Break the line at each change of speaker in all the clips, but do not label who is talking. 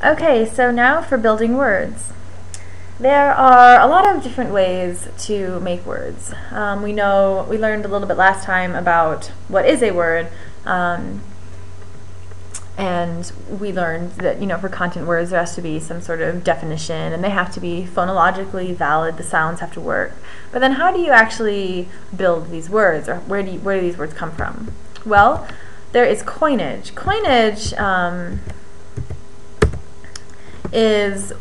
Okay, so now for building words. There are a lot of different ways to make words. We learned a little bit last time about what is a word, and we learned that for content words there has to be some sort of definition, and they have to be phonologically valid. The sounds have to work. But then, how do you actually build these words, or where do these words come from? Well, there is coinage. Coinage is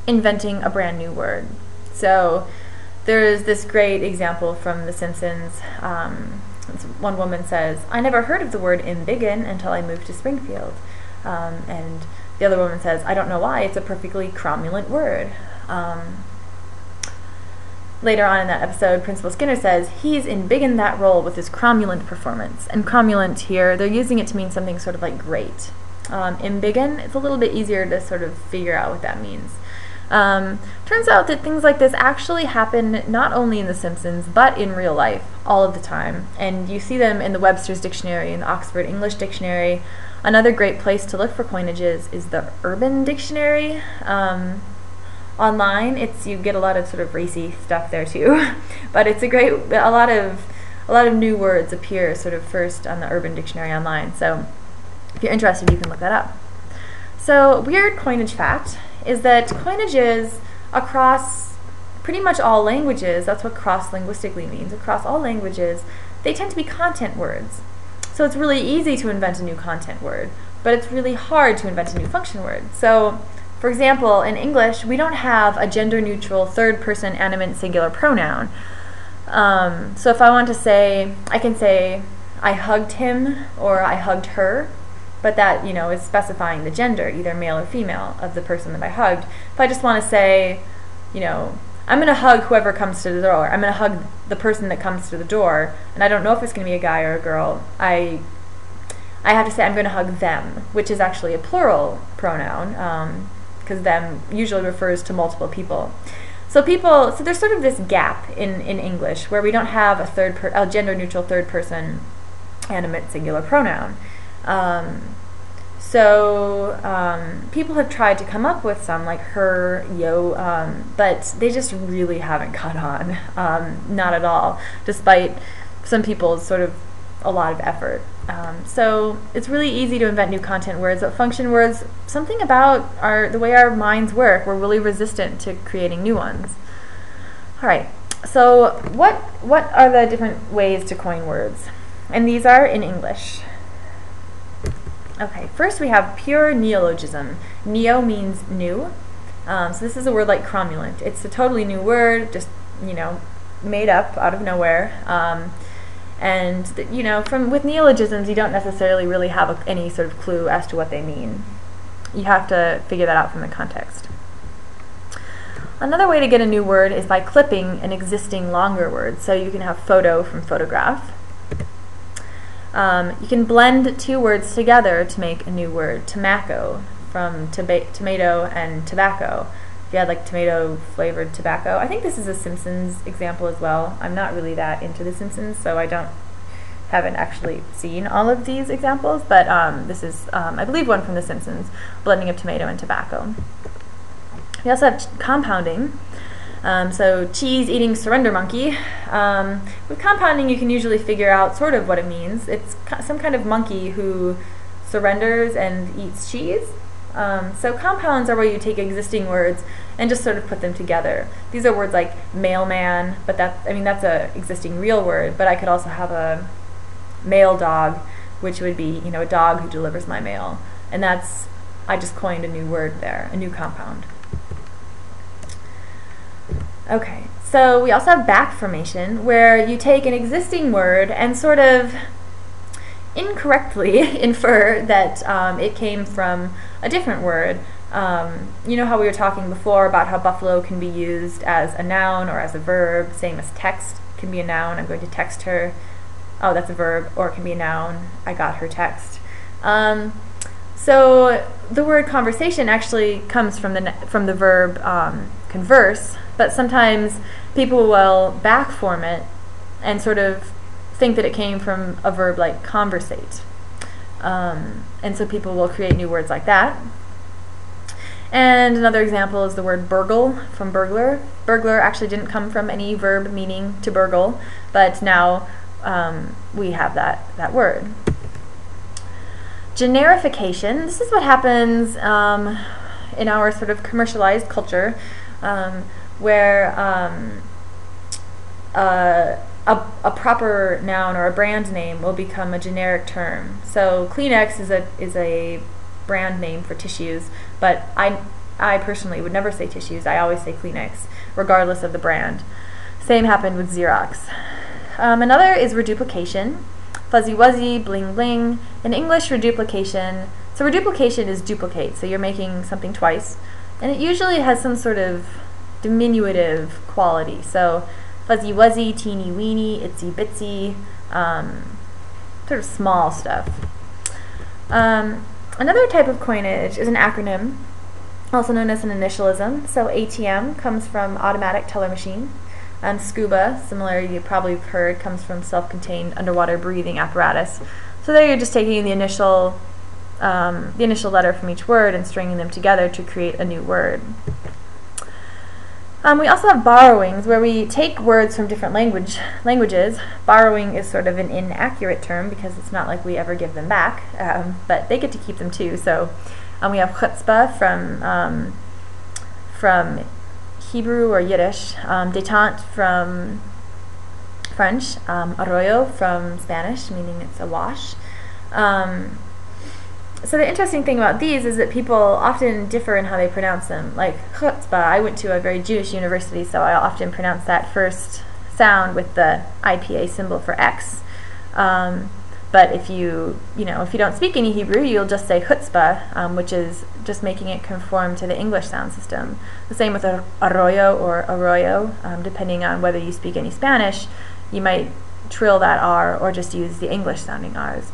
inventing a brand new word. So there's this great example from The Simpsons. One woman says, "I never heard of the word embiggen until I moved to Springfield." And the other woman says, "I don't know why, it's a perfectly cromulent word." Later on in that episode, Principal Skinner says, "He's embiggened that role with his cromulent performance." And cromulent here, they're using it to mean something sort of like great. Embiggen, it's a little bit easier to sort of figure out what that means. Turns out that things like this actually happen not only in The Simpsons, but in real life all of the time. And you see them in the Webster's Dictionary and the Oxford English Dictionary. Another great place to look for coinages is the Urban Dictionary. Online, you get a lot of sort of racy stuff there too, but it's a lot of new words appear sort of first on the Urban Dictionary online. So if you're interested, you can look that up. So, weird coinage fact is that coinages across pretty much all languages, that's what cross-linguistically means, across all languages, they tend to be content words. So it's really easy to invent a new content word, but it's really hard to invent a new function word. So, for example, in English, we don't have a gender-neutral third-person animate singular pronoun. So if I want to say, I can say, "I hugged him," or "I hugged her," but that, is specifying the gender, either male or female, of the person that I hugged. If I just want to say, I'm going to hug whoever comes to the door, I'm going to hug the person that comes to the door, and I don't know if it's going to be a guy or a girl, I have to say I'm going to hug them, which is actually a plural pronoun, because them usually refers to multiple people. So there's sort of this gap in English where we don't have a gender-neutral third-person animate singular pronoun. People have tried to come up with some, like her, yo, but they just really haven't caught on, not at all, despite some people's sort of a lot of effort. So it's really easy to invent new content words, but function words, something about the way our minds work, we're really resistant to creating new ones. All right, so what are the different ways to coin words? And these are in English. Okay, first we have pure neologism. Neo means new. So this is a word like cromulent. It's a totally new word, just, made up out of nowhere. With neologisms, you don't necessarily really have any sort of clue as to what they mean. You have to figure that out from the context. Another way to get a new word is by clipping an existing longer word. So you can have photo from photograph. You can blend two words together to make a new word. Tobacco, from tomato and tobacco. If you had like tomato flavored tobacco. I think this is a Simpsons example as well. I'm not really that into the Simpsons, so I haven't actually seen all of these examples, but this is, I believe, one from the Simpsons, blending of tomato and tobacco. We also have compounding. So cheese eating surrender monkey. With compounding, you can usually figure out sort of what it means. It's some kind of monkey who surrenders and eats cheese. So compounds are where you take existing words and just sort of put them together. These are words like mailman, but that's a existing real word, but I could also have a mail dog, which would be, a dog who delivers my mail. And I just coined a new word there, a new compound. Okay, so we also have back formation, where you take an existing word and sort of incorrectly infer that it came from a different word. You know how we were talking before about how buffalo can be used as a noun or as a verb, same as text can be a noun. I'm going to text her. Oh, that's a verb, or it can be a noun. I got her text. So the word conversation actually comes from the verb converse, but sometimes people will back form it and sort of think that it came from a verb like conversate. And so people will create new words like that. And another example is the word burgle, from burglar. Burglar actually didn't come from any verb meaning to burgle, but now we have that word. Generification, this is what happens in our sort of commercialized culture, where a proper noun or a brand name will become a generic term. So Kleenex is a brand name for tissues, but I personally would never say tissues. I always say Kleenex, regardless of the brand. Same happened with Xerox. Another is reduplication. Fuzzy wuzzy, bling bling. In English, reduplication. So reduplication is duplicate. So you're making something twice, and it usually has some sort of diminutive quality. So fuzzy wuzzy, teeny weeny, itsy bitsy, sort of small stuff. Another type of coinage is an acronym, also known as an initialism. So ATM comes from automatic teller machine. SCUBA, similar, you probably have heard, comes from self-contained underwater breathing apparatus. So there you're just taking the initial letter from each word and stringing them together to create a new word. We also have borrowings, where we take words from different languages. Borrowing is sort of an inaccurate term because it's not like we ever give them back, but they get to keep them too. So we have chutzpah from Hebrew or Yiddish, détente from French, arroyo from Spanish, meaning it's a wash. So the interesting thing about these is that people often differ in how they pronounce them. Like chutzpah, I went to a very Jewish university, so I often pronounce that first sound with the IPA symbol for X. But if you don't speak any Hebrew, you'll just say chutzpah, which is just making it conform to the English sound system. The same with arroyo or arroyo, depending on whether you speak any Spanish, you might trill that R or just use the English sounding R's.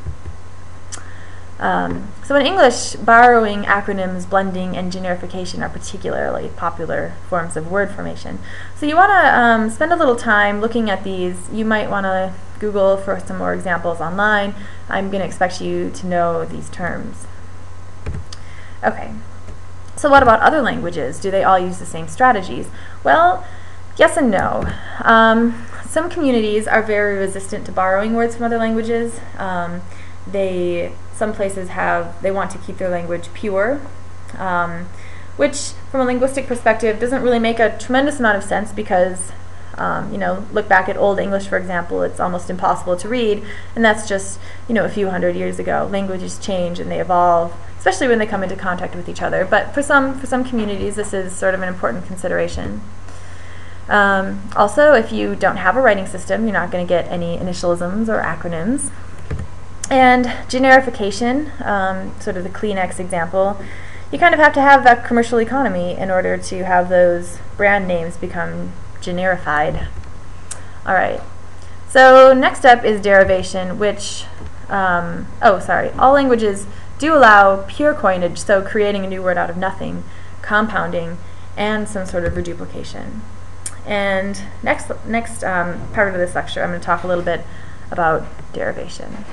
So in English, borrowing, acronyms, blending, and generification are particularly popular forms of word formation. So you want to spend a little time looking at these. You might want to Google for some more examples online. I'm going to expect you to know these terms. Okay, so what about other languages? Do they all use the same strategies? Well, yes and no. Some communities are very resistant to borrowing words from other languages. Some places they want to keep their language pure, which from a linguistic perspective doesn't really make a tremendous amount of sense because, look back at Old English, for example, it's almost impossible to read, and that's just, a few hundred years ago. Languages change and they evolve, especially when they come into contact with each other. But for some communities, this is sort of an important consideration. Also, if you don't have a writing system, you're not going to get any initialisms or acronyms. And generification, sort of the Kleenex example, you kind of have to have a commercial economy in order to have those brand names become generified. All right, so next up is derivation, which, all languages do allow pure coinage, so creating a new word out of nothing, compounding, and some sort of reduplication. And next part of this lecture, I'm going to talk a little bit about derivation.